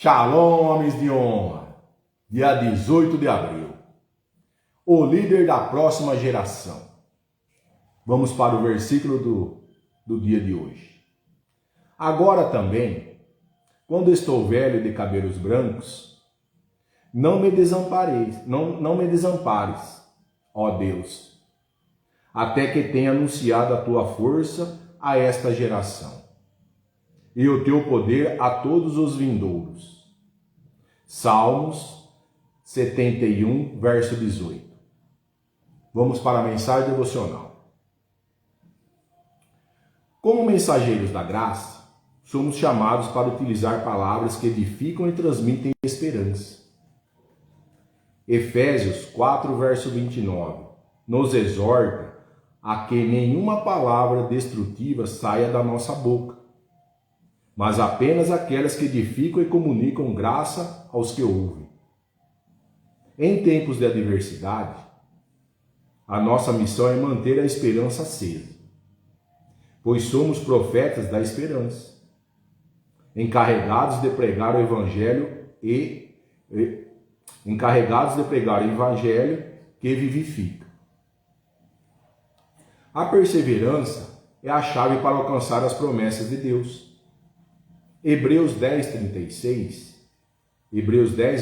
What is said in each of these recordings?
Shalom, homens de honra. Dia 18 de abril. O líder da próxima geração. Vamos para o versículo do dia de hoje. Agora também, quando estou velho e de cabelos brancos, não me desampares, ó Deus, até que tenha anunciado a tua força a esta geração e o teu poder a todos os vindouros. Salmos 71, verso 18. Vamos para a mensagem devocional. Como mensageiros da graça, somos chamados para utilizar palavras que edificam e transmitem esperança. Efésios 4, verso 29, nos exorta a que nenhuma palavra destrutiva saia da nossa boca, mas apenas aquelas que edificam e comunicam graça aos que ouvem. Em tempos de adversidade, a nossa missão é manter a esperança acesa, pois somos profetas da esperança, encarregados de pregar o evangelho que vivifica. A perseverança é a chave para alcançar as promessas de Deus. Hebreus 10,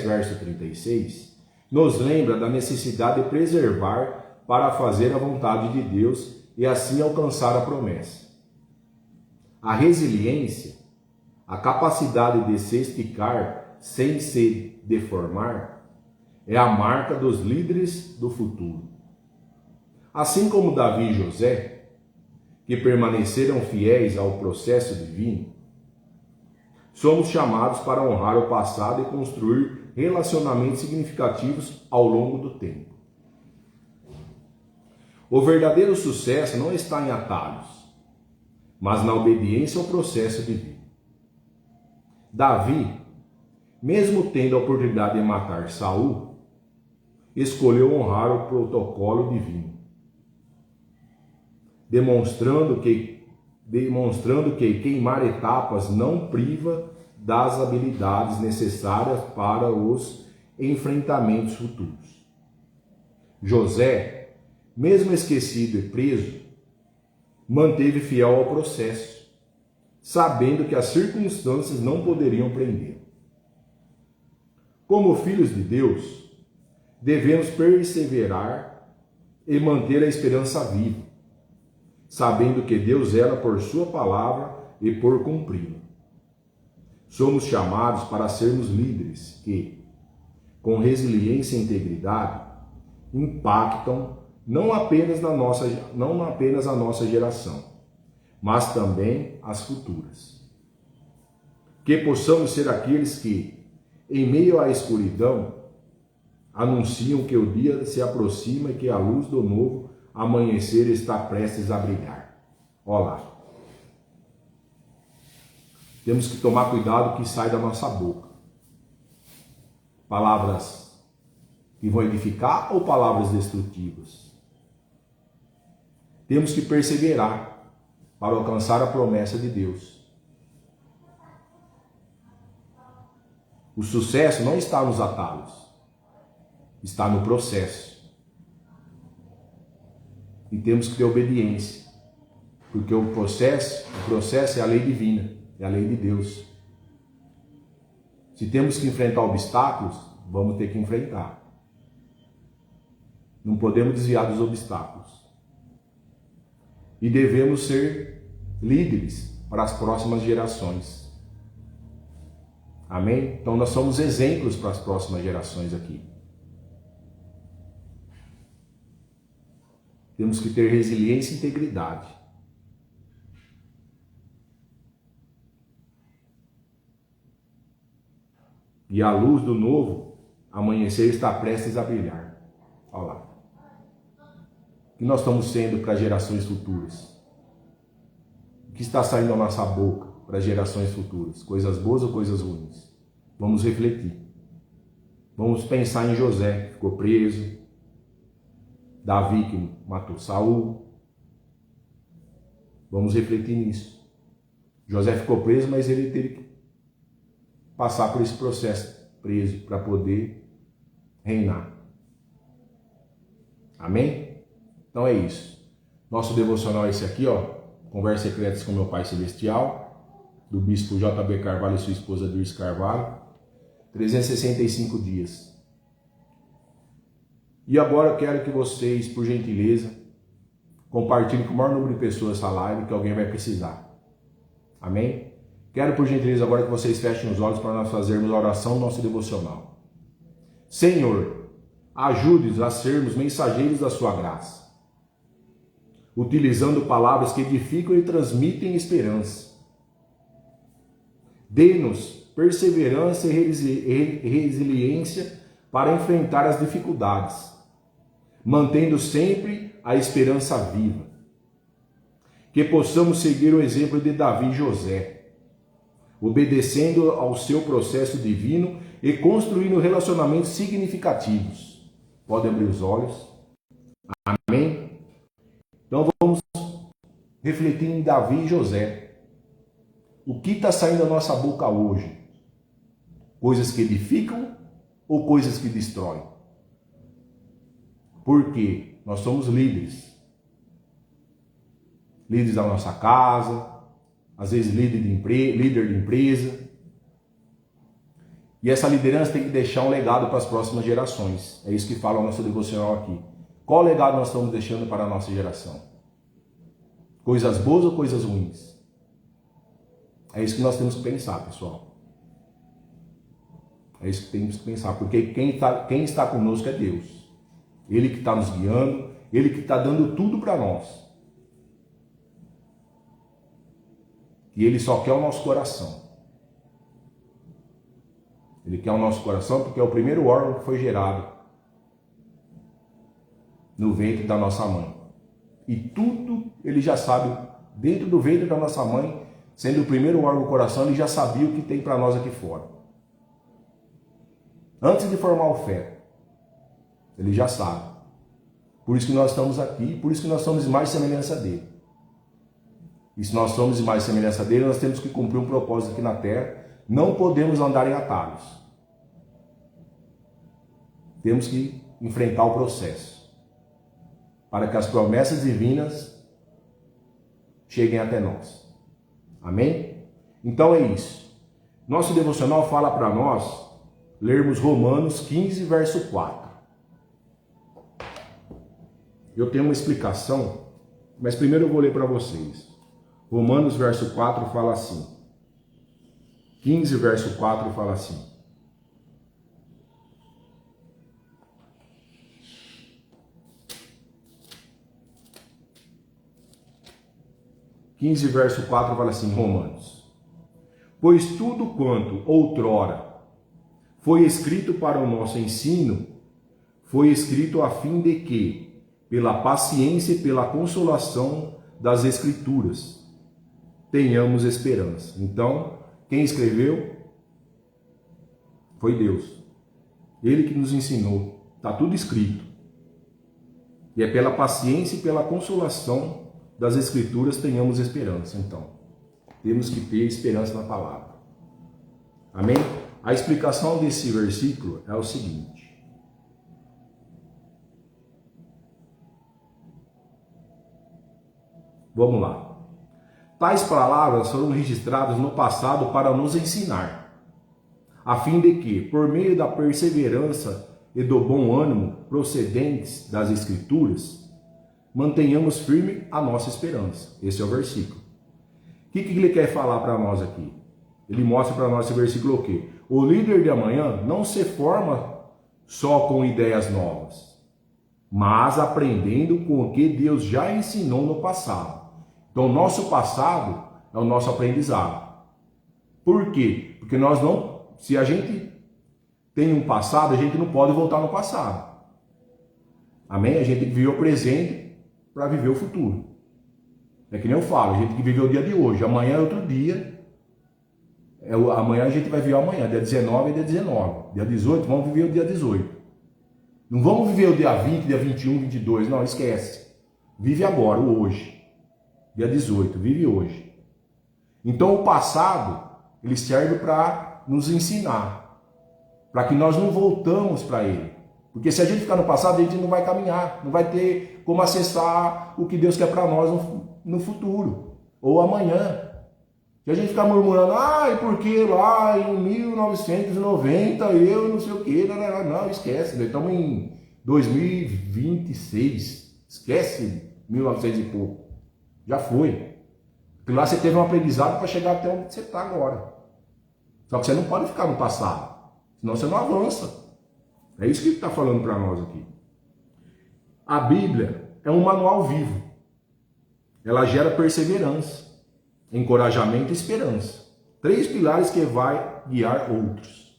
verso 36, nos lembra da necessidade de preservar para fazer a vontade de Deus e assim alcançar a promessa. A resiliência, a capacidade de se esticar sem se deformar, é a marca dos líderes do futuro. Assim como Davi e José, que permaneceram fiéis ao processo divino, somos chamados para honrar o passado e construir relacionamentos significativos ao longo do tempo. O verdadeiro sucesso não está em atalhos, mas na obediência ao processo divino. Davi, mesmo tendo a oportunidade de matar Saul, escolheu honrar o protocolo divino, demonstrando que queimar etapas não priva das habilidades necessárias para os enfrentamentos futuros. José, mesmo esquecido e preso, manteve fiel ao processo, sabendo que as circunstâncias não poderiam prender. Como filhos de Deus, devemos perseverar e manter a esperança viva, sabendo que Deus zela por sua palavra e por cumpri-la. Somos chamados para sermos líderes que, com resiliência e integridade, impactam não apenas a nossa geração, mas também as futuras. Que possamos ser aqueles que, em meio à escuridão, anunciam que o dia se aproxima e que a luz do novo amanhecer está prestes a brilhar. Olá. Temos que tomar cuidado com o que sai da nossa boca. Palavras que vão edificar ou palavras destrutivas? Temos que perseverar para alcançar a promessa de Deus. O sucesso não está nos atalhos, está no processo. E temos que ter obediência, porque o processo é a lei divina, é a lei de Deus. Se temos que enfrentar obstáculos, vamos ter que enfrentar. Não podemos desviar dos obstáculos. E devemos ser líderes para as próximas gerações. Amém? Então nós somos exemplos para as próximas gerações aqui. Temos que ter resiliência e integridade. E a luz do novo amanhecer está prestes a brilhar. Olha lá. O que nós estamos sendo para gerações futuras? O que está saindo da nossa boca para gerações futuras? Coisas boas ou coisas ruins? Vamos refletir. Vamos pensar em José, que ficou preso. Davi, que matou Saul. Vamos refletir nisso. José ficou preso, mas ele teve que passar por esse processo preso para poder reinar. Amém? Então é isso. Nosso devocional é esse aqui, ó. Conversas Secretas com meu Pai Celestial, do Bispo J.B. Carvalho e sua esposa Dirce Carvalho. 365 dias. E agora eu quero que vocês, por gentileza, compartilhem com o maior número de pessoas essa live, que alguém vai precisar. Amém? Quero, por gentileza, agora que vocês fechem os olhos para nós fazermos a oração do nosso devocional. Senhor, ajude-nos a sermos mensageiros da sua graça, utilizando palavras que edificam e transmitem esperança. Dê-nos perseverança e resiliência para enfrentar as dificuldades, mantendo sempre a esperança viva. Que possamos seguir o exemplo de Davi e José, obedecendo ao seu processo divino e construindo relacionamentos significativos. Podem abrir os olhos. Amém? Então vamos refletir em Davi e José. O que está saindo da nossa boca hoje? Coisas que edificam ou coisas que destroem? Porque nós somos líderes. Líderes da nossa casa, às vezes líder de empresa. E essa liderança tem que deixar um legado para as próximas gerações. É isso que fala o nosso devocional aqui. Qual legado nós estamos deixando para a nossa geração? Coisas boas ou coisas ruins? É isso que nós temos que pensar, pessoal. É isso que temos que pensar, porque quem está conosco é Deus. Ele que está nos guiando, Ele que está dando tudo para nós. E Ele só quer o nosso coração. Ele quer o nosso coração porque é o primeiro órgão que foi gerado no ventre da nossa mãe. E tudo Ele já sabe, dentro do ventre da nossa mãe, sendo o primeiro órgão do coração, Ele já sabia o que tem para nós aqui fora. Antes de formar o feto, Ele já sabe. Por isso que nós estamos aqui, por isso que nós somos mais semelhança dele. E se nós somos mais semelhança dele, nós temos que cumprir um propósito aqui na terra. Não podemos andar em atalhos. Temos que enfrentar o processo, para que as promessas divinas cheguem até nós. Amém? Então é isso. Nosso devocional fala para nós lermos Romanos 15, verso 4. Eu tenho uma explicação, mas primeiro eu vou ler para vocês. Romanos, verso 4 fala assim. 15, verso 4 fala assim. Verso 4 fala assim, Romanos. Pois tudo quanto outrora foi escrito para o nosso ensino, foi escrito a fim de que, pela paciência e pela consolação das Escrituras, tenhamos esperança. Então, quem escreveu foi Deus. Ele que nos ensinou. Está tudo escrito. E é pela paciência e pela consolação das Escrituras tenhamos esperança. Então, temos que ter esperança na palavra. Amém? A explicação desse versículo é o seguinte. Vamos lá. Tais palavras foram registradas no passado para nos ensinar, a fim de que, por meio da perseverança e do bom ânimo procedentes das Escrituras, mantenhamos firme a nossa esperança. Esse é o versículo. O que ele quer falar para nós aqui? Ele mostra para nós esse versículo o quê? O líder de amanhã não se forma só com ideias novas, mas aprendendo com o que Deus já ensinou no passado. Então, o nosso passado é o nosso aprendizado. Por quê? Porque nós não, se a gente tem um passado, a gente não pode voltar no passado. Amém? A gente tem que viver o presente para viver o futuro. É que nem eu falo, a gente tem que viver o dia de hoje. Amanhã é outro dia. Amanhã a gente vai viver amanhã, dia 19 é dia 19. Dia 18, vamos viver o dia 18. Não vamos viver o dia 20, dia 21, 22, não, esquece. Vive agora, o hoje. Dia 18, vive hoje. Então o passado, ele serve para para nos ensinar, para que nós não voltamos para Ele. Porque se a gente ficar no passado, a gente não vai caminhar, não vai ter como acessar o que Deus quer para nós no futuro, ou amanhã. Se a gente ficar murmurando, e porque lá em 1990 eu não sei o que, não, esquece, nós estamos em 2026, esquece 1900 e pouco, já foi. Porque lá você teve um aprendizado para chegar até onde você está agora. Só que você não pode ficar no passado, senão você não avança. É isso que ele está falando para nós aqui. A Bíblia é um manual vivo. Ela gera perseverança, encorajamento e esperança. 3 pilares que vai guiar outros.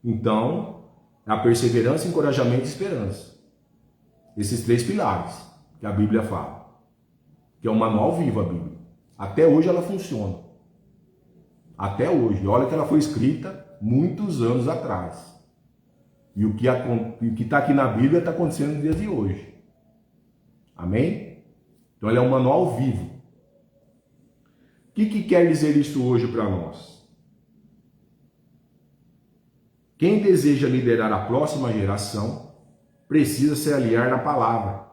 Então, a perseverança, encorajamento e esperança. Esses 3 pilares que a Bíblia fala. Que é um manual vivo a Bíblia. Até hoje ela funciona. Até hoje. Olha que ela foi escrita muitos anos atrás. E o que está aqui na Bíblia está acontecendo no dia de hoje. Amém? Então ele é um manual vivo. O que quer dizer isso hoje para nós? Quem deseja liderar a próxima geração precisa se aliar na palavra,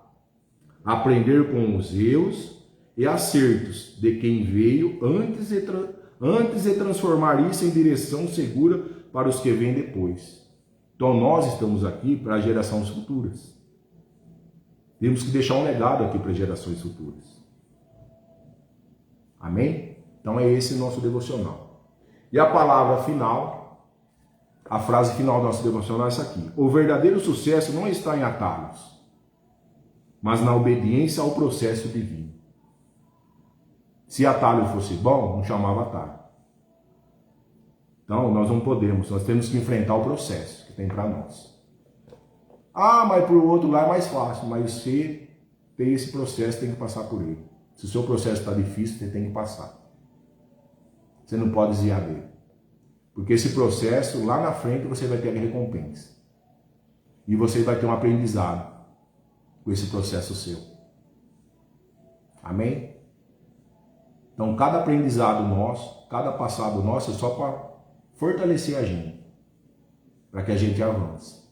aprender com os erros e acertos de quem veio antes e transformar isso em direção segura para os que vêm depois. Então nós estamos aqui para as gerações futuras. Temos que deixar um legado aqui para as gerações futuras. Amém? Então é esse nosso devocional. E a palavra final, a frase final do nosso devocional é essa aqui. O verdadeiro sucesso não está em atalhos, mas na obediência ao processo divino. Se atalho fosse bom, não chamava atalho. Então nós não podemos, nós temos que enfrentar o processo que tem para nós. Mas para o outro lá é mais fácil, mas você tem esse processo, tem que passar por ele. Se o seu processo está difícil, você tem que passar. Você não pode desviar dele. Porque esse processo, lá na frente, você vai ter a recompensa. E você vai ter um aprendizado com esse processo seu. Amém? Então, cada aprendizado nosso, cada passado nosso é só para fortalecer a gente. Para que a gente avance.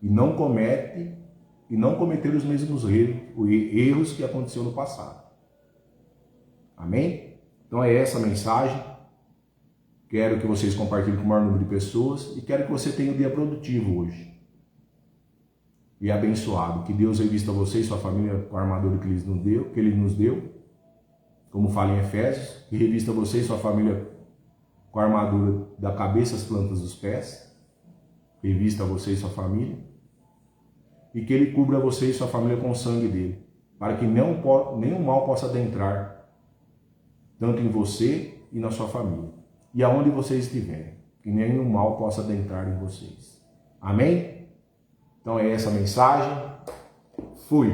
E não cometer os mesmos erros que aconteceu no passado. Amém? Então é essa a mensagem. Quero que vocês compartilhem com o maior número de pessoas e quero que você tenha um dia produtivo hoje. E abençoado. Que Deus revista você e sua família com a armadura que Ele nos deu. Como fala em Efésios. Que revista você e sua família com a armadura da cabeça às plantas dos pés. Revista você e sua família. E que Ele cubra você e sua família com o sangue dele. Para que nenhum mal possa adentrar. Tanto em você e na sua família. E aonde vocês estiverem. Que nenhum mal possa adentrar em vocês. Amém? Então é essa a mensagem. Fui.